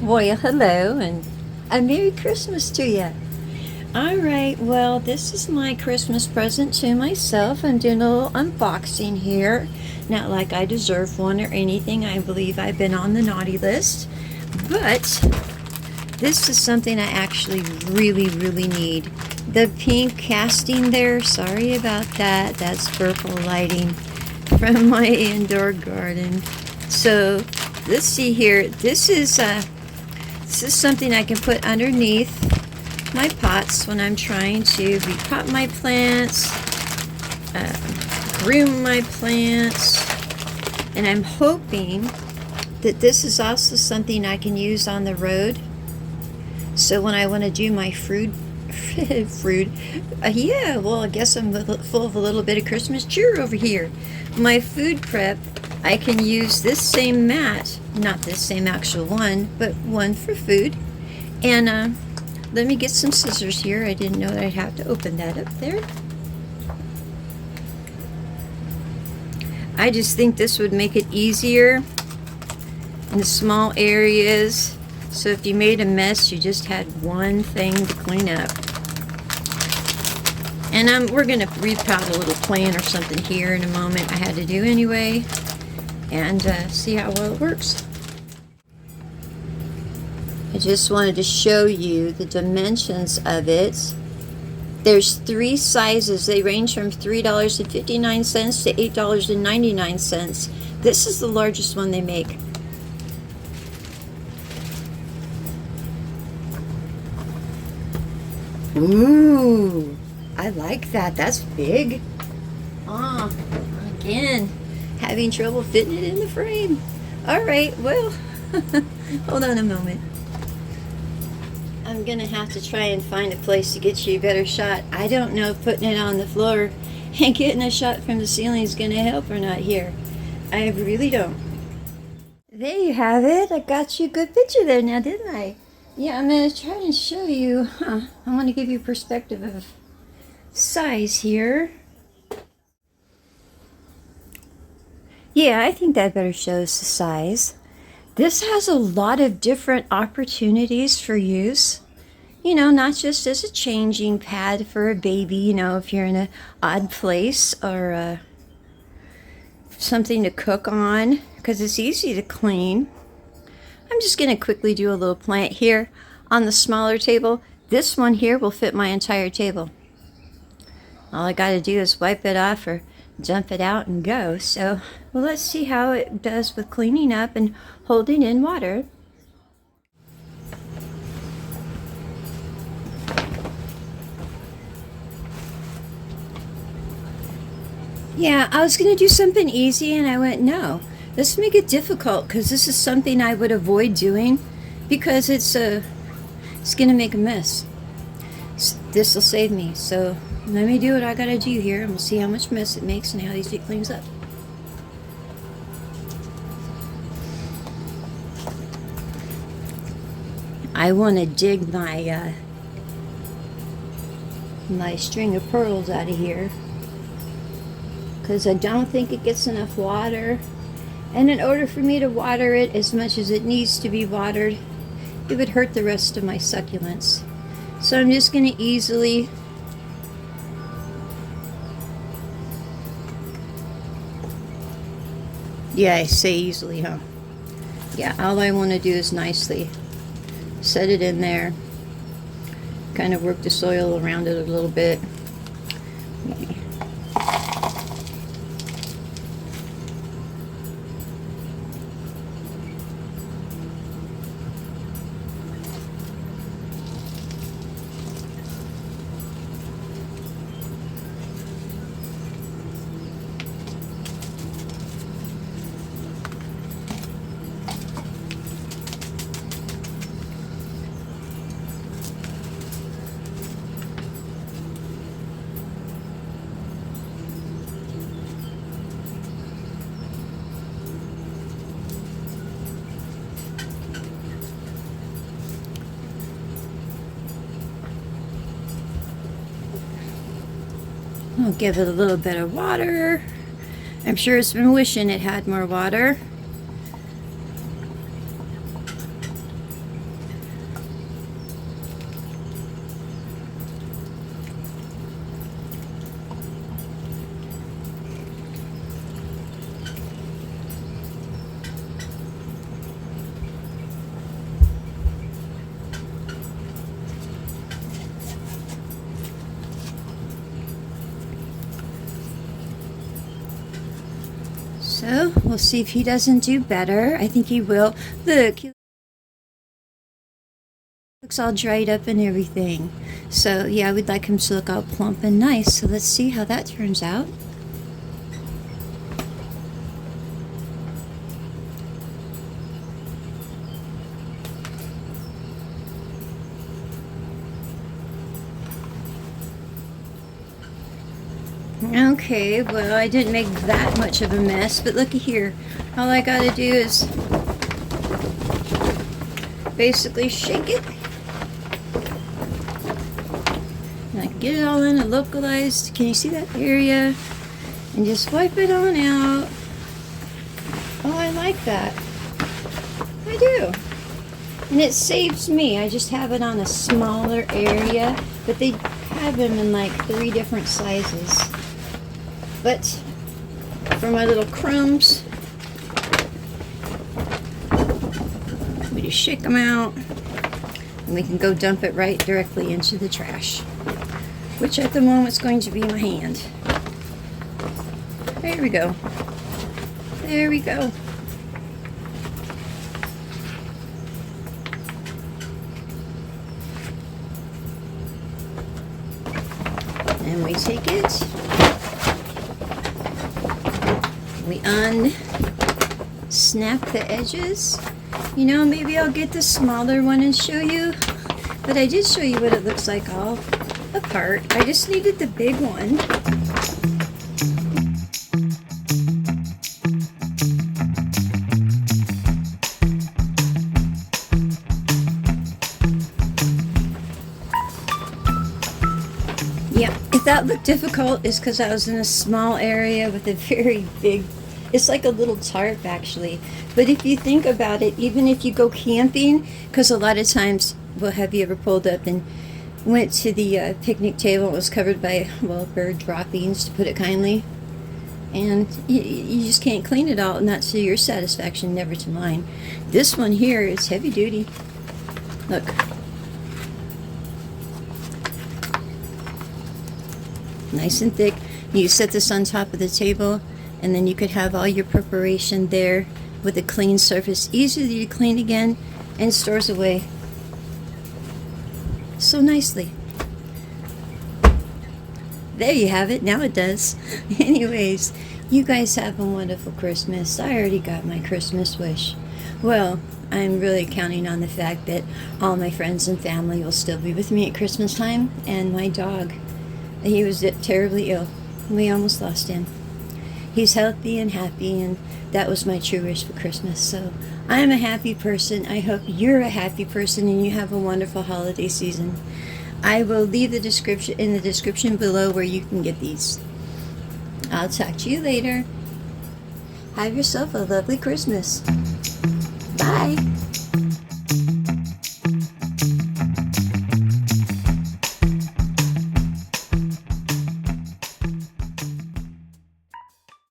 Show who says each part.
Speaker 1: Well, hello, and a Merry Christmas to you. All right, well, this is my Christmas present to myself. I'm doing a little unboxing here. Not like I deserve one or anything. I believe I've been on the naughty list. But this is something I actually really need. The pink casting there, sorry about that. That's purple lighting from my indoor garden. So let's see here. This is something I can put underneath my pots when I'm trying to repot my plants, groom my plants, and I'm hoping that this is also something I can use on the road. So when I want to do my yeah, well, I guess I'm full of a little bit of Christmas cheer over here. My food prep, I can use this same mat, not this same actual one, but one for food. And let me get some scissors here. I didn't know that I'd have to open that up there. I just think this would make it easier in the small areas. So if you made a mess, you just had one thing to clean up. And we're going to repot a little plant or something here in a moment. I had to do anyway. And see how well it works. I just wanted to show you the dimensions of it. There's 3 sizes. They range from $3.59 to $8.99. This is the largest one they make. Ooh, I like that. That's big. Ah, again, having trouble fitting it in the frame. All right, well, hold on a moment. I'm gonna have to try and find a place to get you a better shot. I don't know if putting it on the floor and getting a shot from the ceiling is gonna help or not here. I really don't. There you have it. I got you a good picture there now, didn't I? Yeah, I'm gonna try and show you. I want to give you perspective of size here. Yeah, I think that better shows the size. This has a lot of different opportunities for use. You know, not just as a changing pad for a baby, you know, if you're in an odd place, or something to cook on, because it's easy to clean. I'm just going to quickly do a little plant here on the smaller table. This one here will fit my entire table. All I got to do is wipe it off or dump it out and go. So, well, let's see how it does with cleaning up and holding in water. Yeah, I was going to do something easy and I went, no, let's make it difficult, because this is something I would avoid doing because it's going to make a mess. This will save me. So let me do what I got to do here and we'll see how much mess it makes and how easy it cleans up. I want to dig my my string of pearls out of here, because I don't think it gets enough water, and in order for me to water it as much as it needs to be watered, it would hurt the rest of my succulents. So I'm just going to easily I say easily, huh? Yeah, all I want to do is nicely set it in there, kind of work the soil around it a little bit. Maybe. I'll give it a little bit of water. I'm sure it's been wishing it had more water. So we'll see if he doesn't do better. I think he will. Look, he looks all dried up and everything. So yeah, we'd like him to look all plump and nice. So let's see how that turns out. Okay, well, I didn't make that much of a mess, but looky here. All I gotta do is basically shake it. And I can get it all in and localized. Can you see that area? And just wipe it on out. Oh, I like that. I do. And it saves me. I just have it on a smaller area, but they have them in like 3 different sizes. But for my little crumbs, we just shake them out and we can go dump it right directly into the trash, which at the moment is going to be my hand. There we go. There we go. And we take it. We snap the edges. You know, maybe I'll get the smaller one and show you. But I did show you what it looks like all apart. I just needed the big one. Yeah, if that looked difficult, it's because I was in a small area with a very big, it's like a little tarp actually. But if you think about it, even if you go camping, because a lot of times, well, have you ever pulled up and went to the picnic table and it was covered by, well, bird droppings, to put it kindly? And you just can't clean it all, not to your satisfaction, never to mine. This one here is heavy duty. Look. Nice and thick. You set this on top of the table, and then you could have all your preparation there with a clean surface, easy to clean again, and stores away so nicely. There you have it. Now it does. Anyways, you guys have a wonderful Christmas. I already got my Christmas wish. Well, I'm really counting on the fact that all my friends and family will still be with me at Christmas time, and my dog. He was terribly ill. We almost lost him. He's healthy and happy, and that was my true wish for Christmas. So I'm a happy person. I hope you're a happy person and you have a wonderful holiday season. I will leave the description in the description below where you can get these. I'll talk to you later. Have yourself a lovely Christmas. Bye.